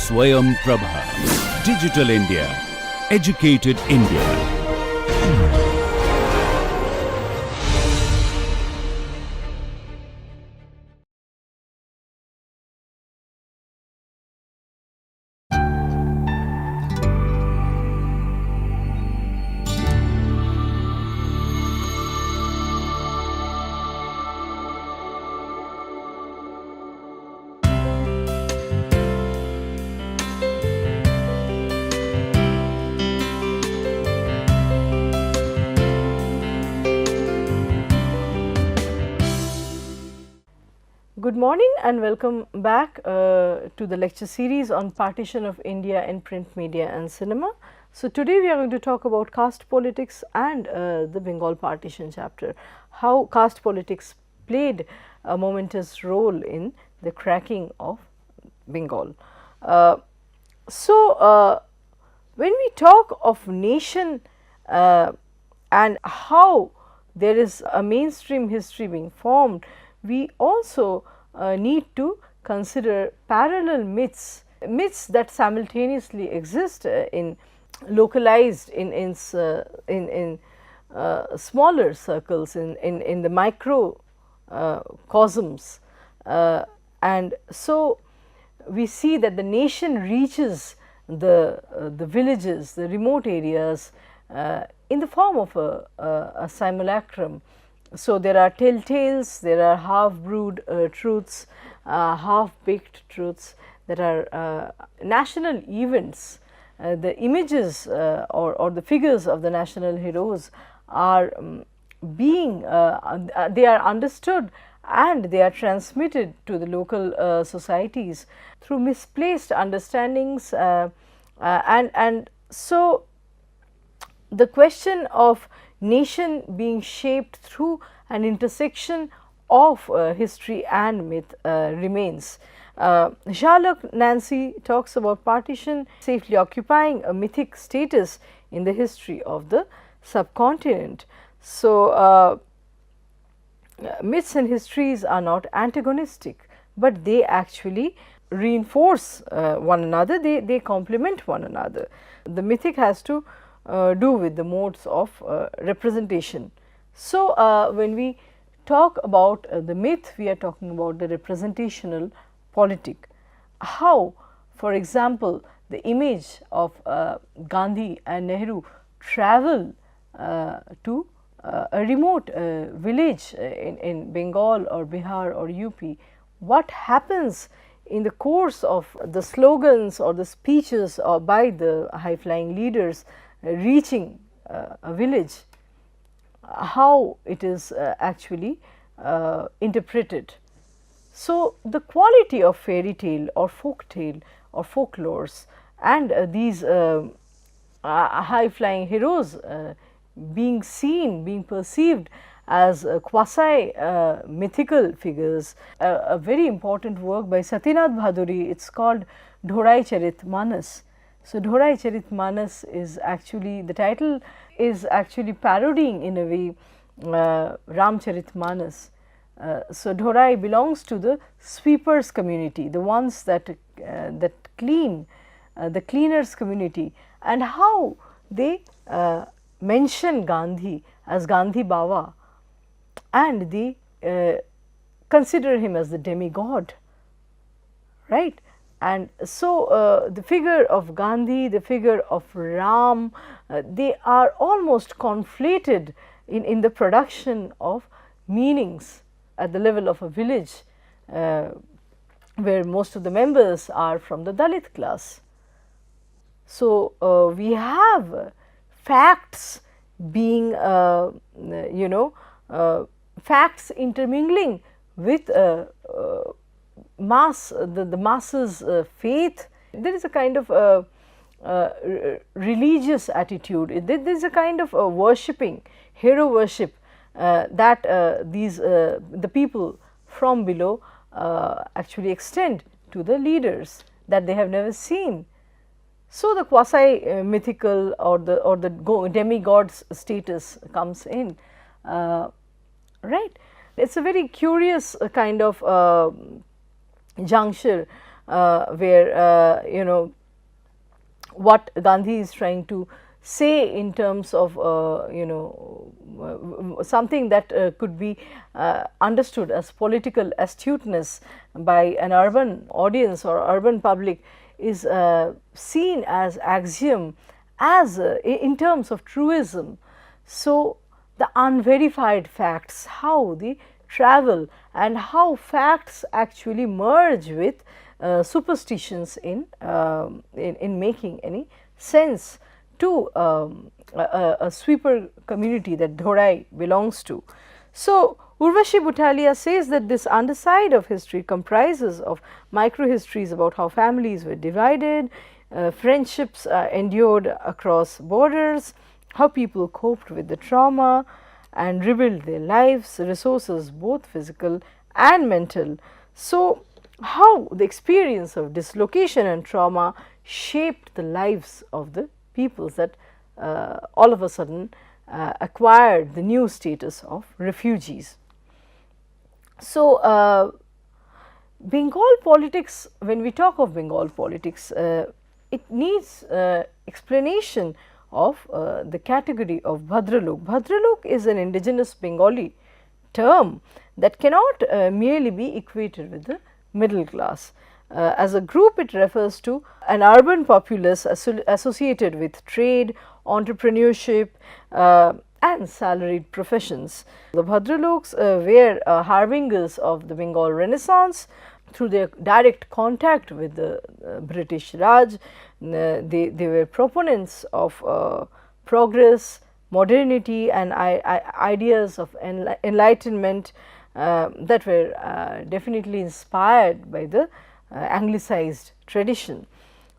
Swayam Prabha. Digital India. Educated India. Good morning and welcome back to the lecture series on partition of India in print media and cinema. So, today we are going to talk about caste politics and the Bengal partition chapter, how caste politics played a momentous role in the cracking of Bengal. When we talk of nation and how there is a mainstream history being formed, we also need to consider parallel myths that simultaneously exist in localized in smaller circles in the micro cosms, and so we see that the nation reaches the villages, the remote areas in the form of a simulacrum. So, there are telltales, there are half brewed truths, half baked truths, there are national events. The images or the figures of the national heroes are being they are understood and they are transmitted to the local societies through misplaced understandings, and so the question of nation being shaped through an intersection of history and myth remains. Sherlock Nancy talks about partition safely occupying a mythic status in the history of the subcontinent. So, myths and histories are not antagonistic, but they actually reinforce one another, they complement one another. The mythic has to do with the modes of representation. So, when we talk about the myth, we are talking about the representational politic. How, for example, the image of Gandhi and Nehru travel to a remote village in Bengal or Bihar or UP. What happens in the course of the slogans or the speeches by the high flying leaders reaching a village, how it is actually interpreted. So, the quality of fairy tale or folk tale or folklores and these high flying heroes being seen, being perceived as quasi mythical figures. A very important work by Satyanath Bhaduri, it is called Dhorai Charit Manas. So, Dhorai Charit Manas is actually, the title is actually parodying in a way Ramcharit Manas. So, Dhorai belongs to the sweepers community, the ones that clean, the cleaners community, and how they mention Gandhi as Gandhi Baba, and they consider him as the demigod, right. And so, the figure of Gandhi, the figure of Ram, they are almost conflated in the production of meanings at the level of a village, where most of the members are from the Dalit class. So, we have facts being facts intermingling with mass, the masses faith. There is a kind of religious attitude, there is a kind of worshipping, hero worship that the people from below actually extend to the leaders that they have never seen. So, the quasi mythical or the demigod's status comes in, right. It is a very curious kind of juncture where you know what Gandhi is trying to say in terms of you know something that could be understood as political astuteness by an urban audience or urban public is seen as axiom, as in terms of truism. So, the unverified facts, how they travel and how facts actually merge with superstitions in making any sense to a sweeper community that Dhorai belongs to. So, Urvashi Butalia says that this underside of history comprises of microhistories about how families were divided, friendships endured across borders, how people coped with the trauma and rebuilt their lives, resources both physical and mental. So, how the experience of dislocation and trauma shaped the lives of the peoples that all of a sudden acquired the new status of refugees. So, Bengal politics, when we talk of Bengal politics, it needs explanation of the category of Bhadralok. Bhadralok is an indigenous Bengali term that cannot merely be equated with the middle class. As a group, it refers to an urban populace associated with trade, entrepreneurship and salaried professions. The Bhadraloks were harbingers of the Bengal Renaissance through their direct contact with the British Raj. They were proponents of progress, modernity and ideas of enlightenment that were definitely inspired by the anglicized tradition.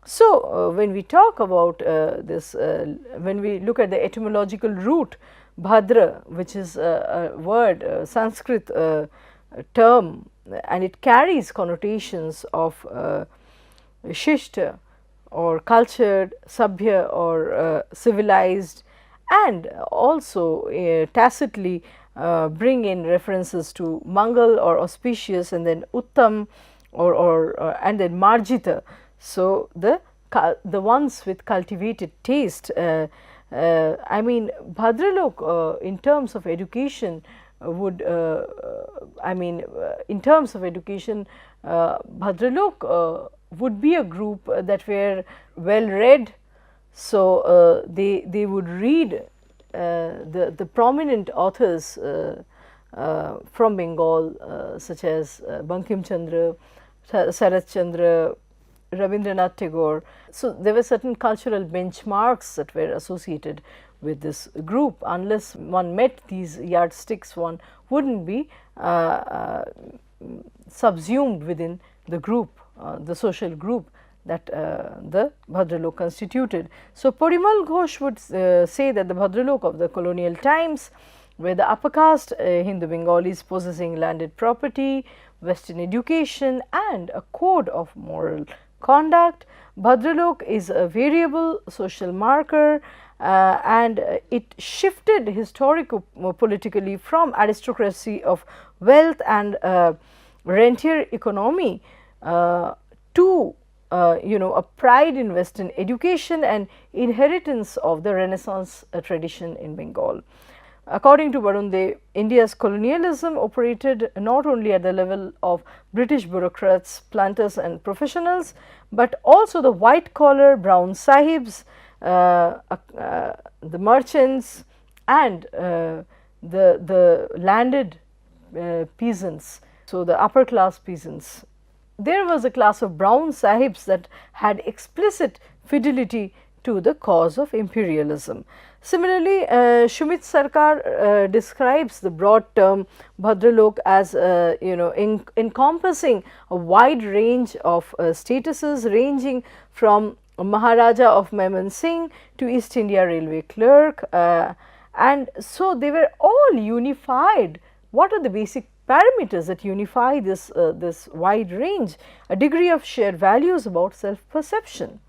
So, when we talk about this, when we look at the etymological root Bhadra, which is a word, Sanskrit term, and it carries connotations of shishta or cultured, sabhya or civilized, and also tacitly bring in references to Mangal or auspicious, and then Uttam and then Marjita. So, the ones with cultivated taste, I mean Bhadralok in terms of education would, I mean in terms of education, Bhadralok would be a group that were well read. So, they would read the prominent authors from Bengal such as Bankim Chandra, Sarath Chandra, Rabindranath Tagore. So, there were certain cultural benchmarks that were associated with this group. Unless one met these yardsticks, one would not be subsumed within the group, the social group that the Bhadralok constituted. So, Parimal Ghosh would say that the Bhadralok of the colonial times were the upper caste Hindu Bengalis possessing landed property, Western education and a code of moral conduct. Bhadralok is a variable social marker and it shifted historico-politically from aristocracy of wealth and rentier economy to a pride in Western education and inheritance of the Renaissance tradition in Bengal. According to Barunde, India's colonialism operated not only at the level of British bureaucrats, planters and professionals, but also the white collar brown sahibs, the merchants and the landed peasants, so the upper class peasants. There was a class of brown sahibs that had explicit fidelity to the cause of imperialism. Similarly, Shumit Sarkar describes the broad term Bhadralok as encompassing a wide range of statuses ranging from Maharaja of Maimansingh to East India Railway clerk, and so they were all unified. What are the basic parameters that unify this wide range? A degree of shared values about self perception.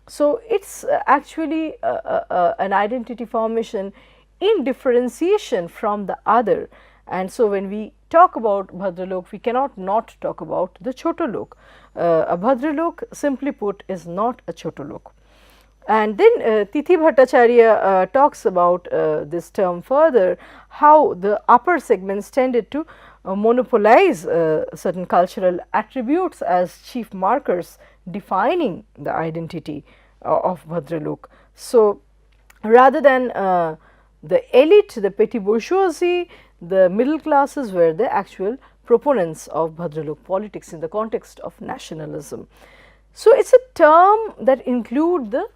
So, it is actually an identity formation in differentiation from the other, And so, when we talk about Bhadralok, we cannot not talk about the Chotolok. A Bhadralok, simply put, is not a Chotolok. And then Tithi Bhattacharya talks about this term further, how the upper segments tended to monopolize certain cultural attributes as chief markers defining the identity of Bhadralok. So, rather than the elite, the petty bourgeoisie, the middle classes were the actual proponents of Bhadralok politics in the context of nationalism. So, it is a term that include the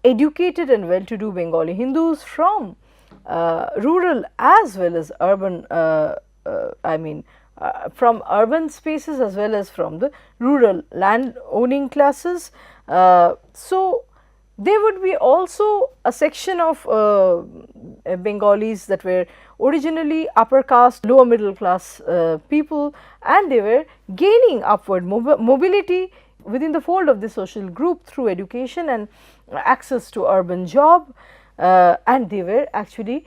educated and well-to-do Bengali Hindus from rural as well as urban, from urban spaces as well as from the rural land owning classes. So, there would be also a section of Bengalis that were originally upper caste, lower middle class people, and they were gaining upward mobility within the fold of the social group through education and access to urban job, and they were actually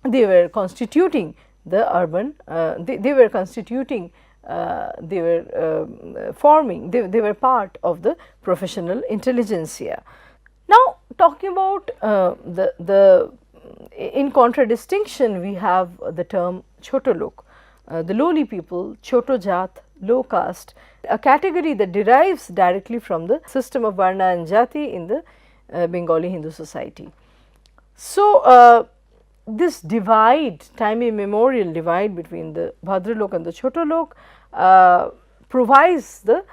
they were constituting the urban, they were constituting, they were forming, they were part of the professional intelligentsia. Now, talking about in contradistinction, we have the term Chotolok, the lowly people, Choto Jat, low caste, a category that derives directly from the system of Varna and Jati in the Bengali Hindu society. So, this divide, time immemorial divide between the Bhadralok and the Chotolok provides the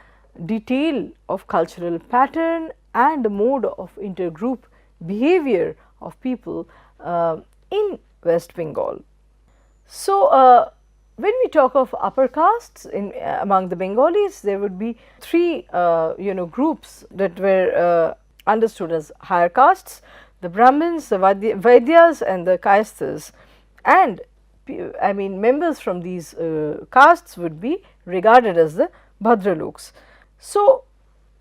detail of cultural pattern and the mode of intergroup behavior of people in West Bengal. So, when we talk of upper castes among the Bengalis, there would be three groups that were understood as higher castes: the Brahmins, the Vaidyas and the Kayasthas, and members from these castes would be regarded as the Bhadraloks. So,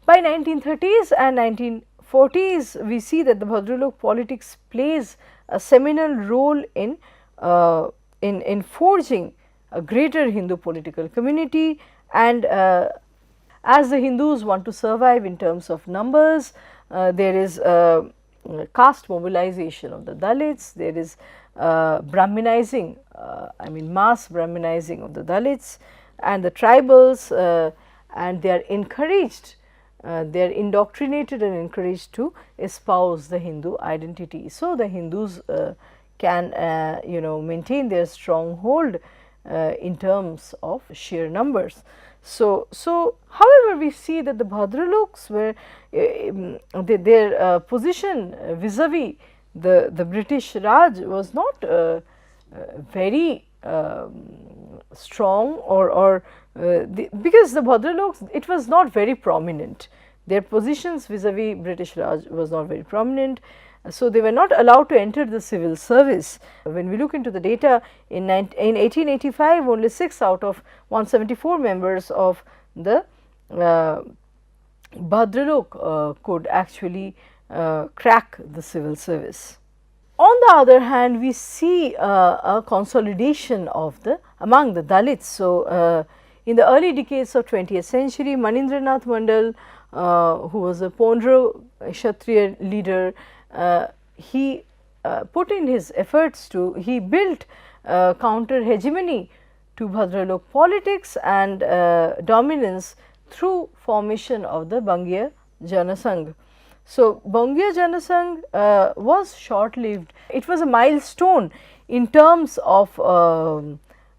by 1930s and 1940s, we see that the Bhadralok politics plays a seminal role in forging a greater Hindu political community, and as the Hindus want to survive in terms of numbers, there is caste mobilization of the Dalits, there is Brahminizing, mass Brahminizing of the Dalits and the tribals, and they are encouraged, they are indoctrinated and encouraged to espouse the Hindu identity. So, the Hindus can maintain their stronghold in terms of sheer numbers. So, however, we see that the Bhadraloks were their position vis-a-vis the British Raj was not very strong, or because the Bhadraloks, it was not very prominent. Their positions vis-a-vis British Raj was not very prominent. So, they were not allowed to enter the civil service. When we look into the data in 1885, only 6 out of 174 members of the Bhadralok could actually crack the civil service. On the other hand, we see a consolidation of among the Dalits. So, in the early decades of 20th century, Manindranath Mandal, who was a Pondro Kshatriya leader, he put in his efforts he built counter hegemony to Bhadralok politics and dominance through formation of the Bangiya Janasangh. So, Bangiya Janasangh was short lived. It was a milestone in terms of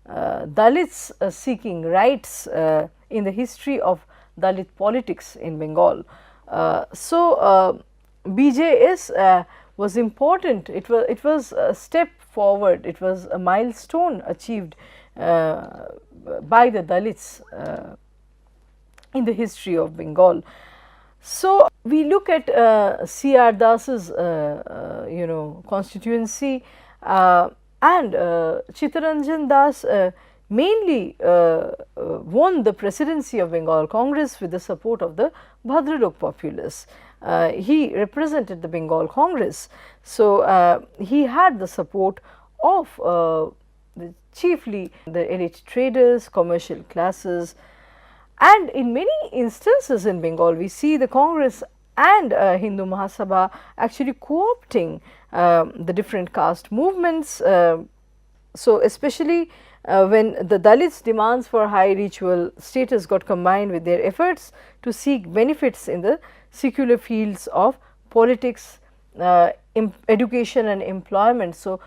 Dalits seeking rights in the history of Dalit politics in Bengal. BJS was important. It was a step forward. It was a milestone achieved by the Dalits in the history of Bengal. So, we look at C.R. Das's constituency, and Chittaranjan Das mainly won the presidency of Bengal Congress with the support of the Bhadralok populace. He represented the Bengal Congress. So, he had the support of chiefly the elite traders, commercial classes, and in many instances in Bengal we see the Congress and Hindu Mahasabha actually co-opting the different caste movements. So, especially when the Dalits' demands for high ritual status got combined with their efforts to seek benefits in the secular fields of politics, education and employment. So,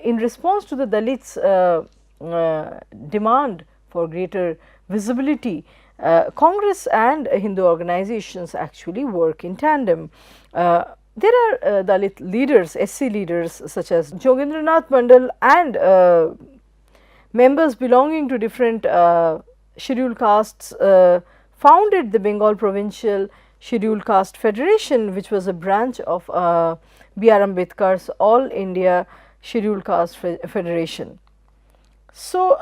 in response to the Dalits' demand for greater visibility, Congress and Hindu organizations actually work in tandem. There are Dalit leaders, SC leaders such as Jogendranath Mandal and members belonging to different scheduled castes founded the Bengal Provincial Scheduled Caste Federation, which was a branch of B.R. Ambedkar's All India Scheduled Caste Federation. So,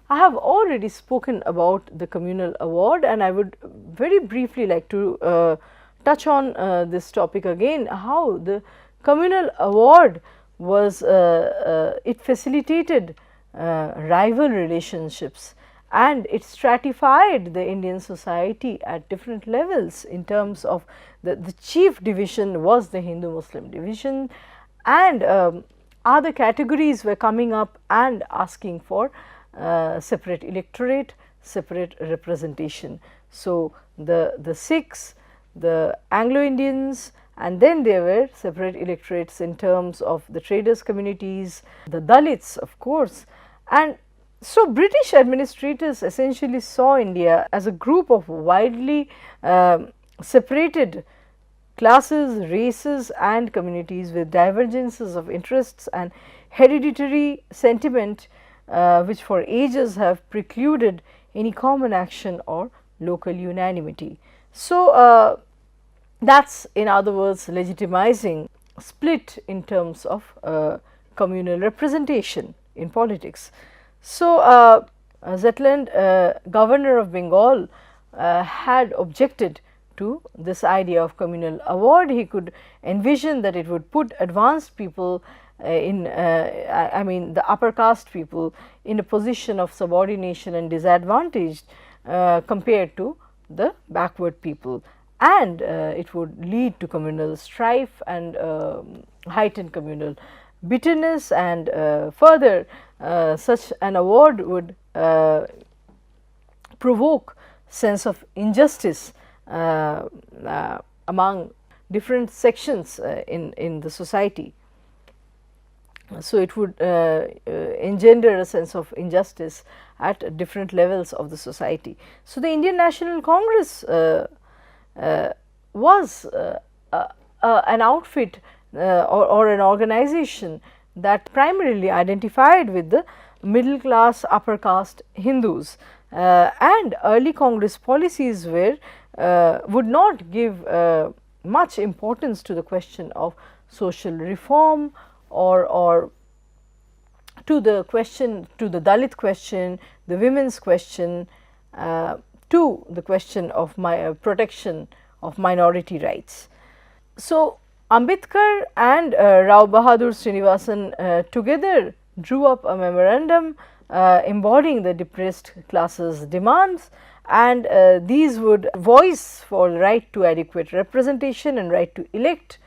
I have already spoken about the communal award, and I would very briefly like to touch on this topic again, how the communal award was, it facilitated rival relationships, and it stratified the Indian society at different levels in terms of the chief division was the Hindu Muslim division, and other categories were coming up and asking for separate electorate, separate representation. So, the Sikhs, the Anglo-Indians, and then there were separate electorates in terms of the traders communities, the Dalits of course. And so, British administrators essentially saw India as a group of widely separated classes, races and communities with divergences of interests and hereditary sentiment which for ages have precluded any common action or local unanimity. So, that is in other words legitimizing split in terms of communal representation in politics. So, Zetland, governor of Bengal, had objected to this idea of communal award. He could envision that it would put advanced people I mean the upper caste people in a position of subordination and disadvantaged compared to the backward people, and it would lead to communal strife and heightened communal bitterness, and further such an award would provoke sense of injustice among different sections in the society. So, it would engender a sense of injustice at different levels of the society. So, the Indian National Congress was an outfit or an organization that primarily identified with the middle class upper caste Hindus, and early Congress policies were would not give much importance to the question of social reform or to the question, to the Dalit question, the women's question, to the question of protection of minority rights. So, Ambedkar and Rao Bahadur Srinivasan together drew up a memorandum embodying the depressed classes' demands, and these would voice for the right to adequate representation and right to elect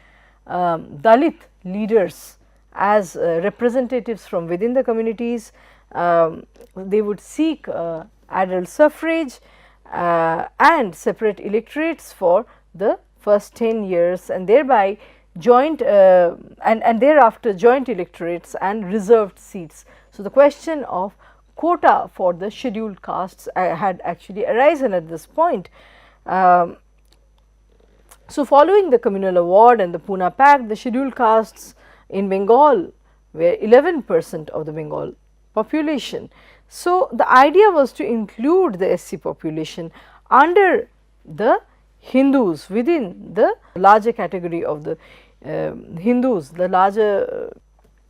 Dalit leaders as representatives from within the communities. They would seek adult suffrage and separate electorates for the first 10 years, and thereby joint and thereafter joint electorates and reserved seats. So, the question of quota for the scheduled castes had actually arisen at this point. So, following the communal award and the Pune Pact, the scheduled castes in Bengal were 11% of the Bengal population. So, the idea was to include the SC population under the Hindus within the larger category of the Hindus, the larger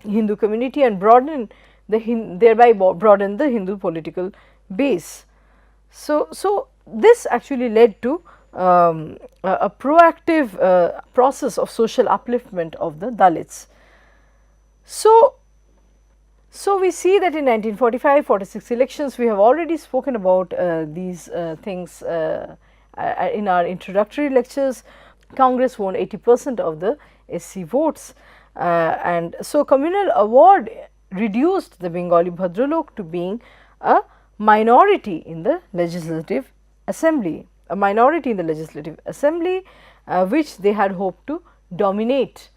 Hindu community, and broaden the thereby broaden the Hindu political base. So, this actually led to a proactive process of social upliftment of the Dalits. So, So, we see that in 1945-46 elections, we have already spoken about these things in our introductory lectures. Congress won 80% of the SC votes, and so communal award reduced the Bengali Bhadralok to being a minority in the legislative assembly, which they had hoped to dominate.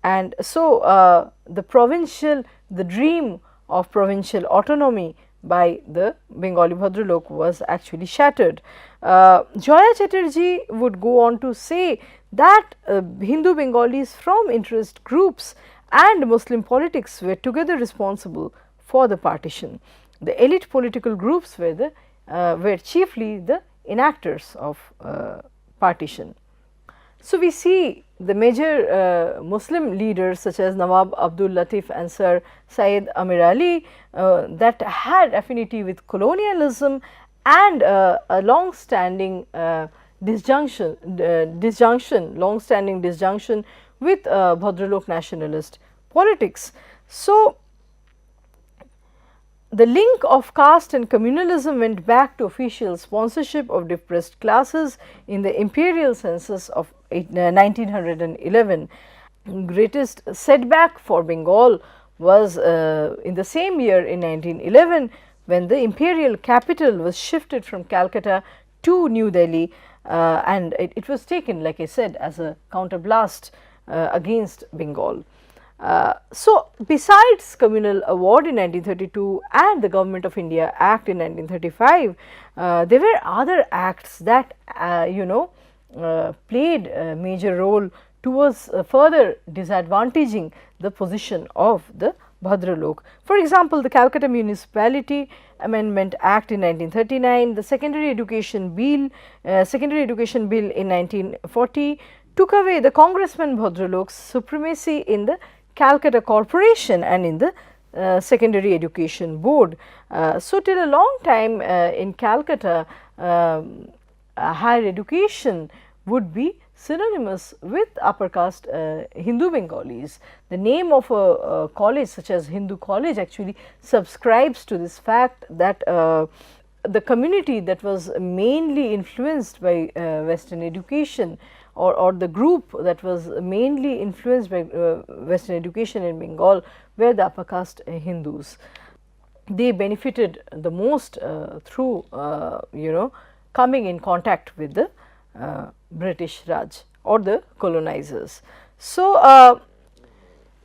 And so, the dream of provincial autonomy by the Bengali Bhadralok was actually shattered. Joya Chatterjee would go on to say that Hindu Bengalis from interest groups and Muslim politics were together responsible for the partition. The elite political groups were chiefly the enactors of partition. So, we see the major Muslim leaders such as Nawab Abdul Latif and Sir Syed Amir Ali that had affinity with colonialism and a long standing disjunction with Bhadralok nationalist politics. So, the link of caste and communalism went back to official sponsorship of depressed classes in the imperial census of 1911. Greatest setback for Bengal was in the same year in 1911, when the imperial capital was shifted from Calcutta to New Delhi, and it was taken, like I said, as a counterblast against Bengal. So, besides communal award in 1932 and the Government of India Act in 1935, there were other acts that played a major role towards further disadvantaging the position of the Bhadralok. For example, the Calcutta Municipality Amendment Act in 1939, the Secondary Education Bill in 1940 took away the Congressman Bhadralok's supremacy in the Calcutta Corporation and in the Secondary Education Board. So, till a long time in Calcutta, higher education would be synonymous with upper caste Hindu Bengalis. The name of a college such as Hindu College actually subscribes to this fact that the community that was mainly influenced by Western education, or the group that was mainly influenced by Western education in Bengal, were the upper caste Hindus. They benefited the most through coming in contact with the British Raj or the colonizers. So,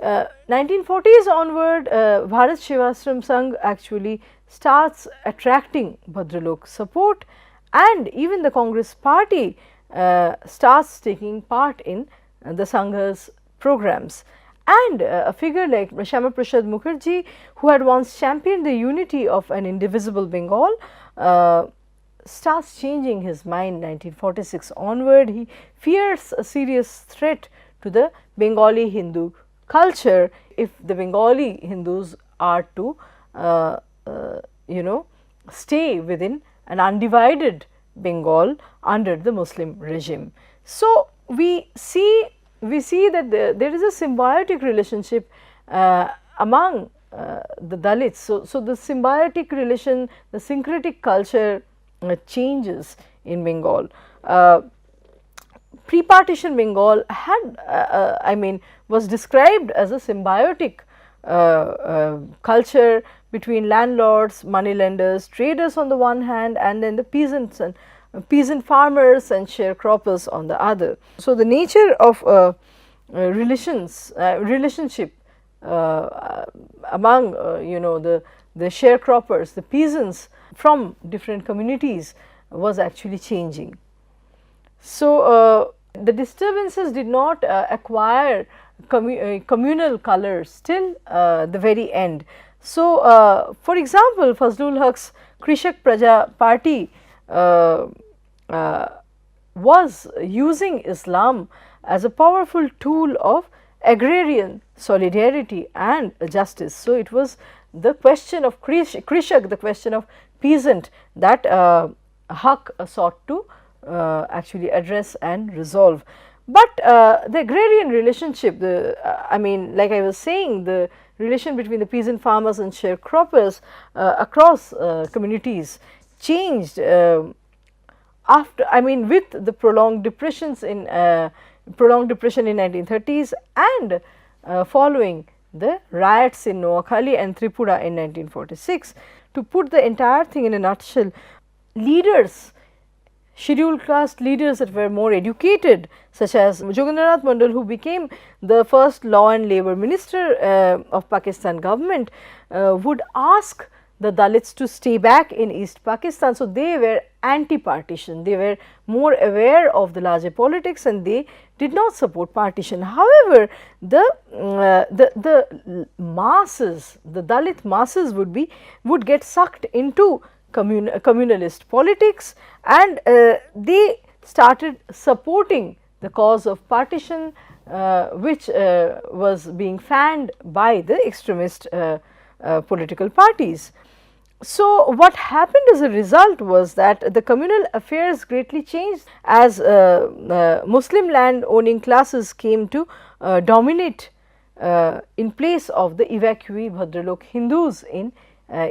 1940s onward, Bharat Sevashram Sangh actually starts attracting Bhadralok support, and even the Congress party starts taking part in the Sangha's programs. And a figure like Shyama Prasad Mukherjee, who had once championed the unity of an indivisible Bengal, starts changing his mind 1946 onward. He fears a serious threat to the Bengali Hindu culture if the Bengali Hindus are to stay within an undivided Bengal under the Muslim regime. So, we see that there is a symbiotic relationship among the Dalits. So, the symbiotic relation, the syncretic culture changes in Bengal. Pre-partition Bengal had was described as a symbiotic culture between landlords, moneylenders, traders on the one hand, and then the peasants and peasant farmers and sharecroppers on the other. So, the nature of relationship among the sharecroppers, the peasants from different communities was actually changing. So, the disturbances did not acquire communal colors till the very end. So, for example, Fazlul Huq's Krishak Praja Party was using Islam as a powerful tool of agrarian solidarity and justice. So, it was the question of Krishak, the question of peasant, that Huq sought to actually address and resolve. but the agrarian relationship, I mean, like I was saying, the relation between the peasant farmers and sharecroppers across communities changed after, I mean, with the prolonged depressions in prolonged depression in 1930s and following the riots in Noakhali and Tripura in 1946. To put the entire thing in a nutshell, leaders, scheduled caste leaders that were more educated, such as Jogendranath Mandal, who became the first law and labour minister of Pakistan government, would ask the Dalits to stay back in East Pakistan. So, they were anti-partition, they were more aware of the larger politics and they did not support partition. However, the masses, the Dalit masses would get sucked into communalist politics and they started supporting the cause of partition, which was being fanned by the extremist political parties. So, what happened as a result was that the communal affairs greatly changed as Muslim land owning classes came to dominate in place of the evacuee Bhadralok Hindus in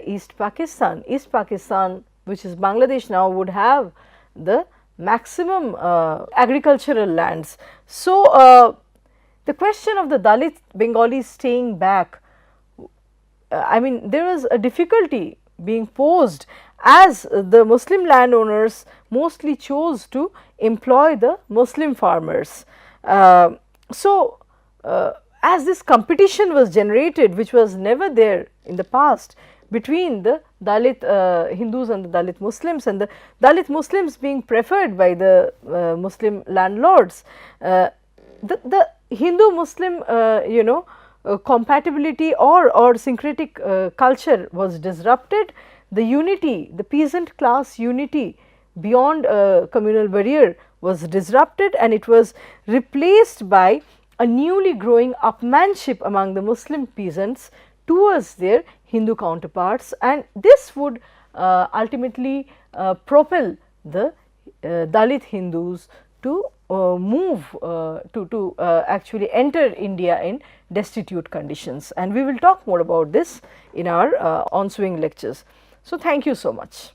East Pakistan. East Pakistan, which is Bangladesh now, would have the maximum agricultural lands. So, the question of the Dalit Bengalis staying back, I mean, there was a difficulty being posed as the Muslim landowners mostly chose to employ the Muslim farmers. So, as this competition was generated, which was never there in the past between the Dalit Hindus and the Dalit Muslims, and the Dalit Muslims being preferred by the Muslim landlords, the Hindu Muslim compatibility or syncretic culture was disrupted. The unity, the peasant class unity beyond a communal barrier was disrupted and it was replaced by a newly growing upmanship among the Muslim peasants towards their Hindu counterparts, and this would ultimately propel the Dalit Hindus to move to actually enter India in destitute conditions, and we will talk more about this in our on swing lectures. So, thank you so much.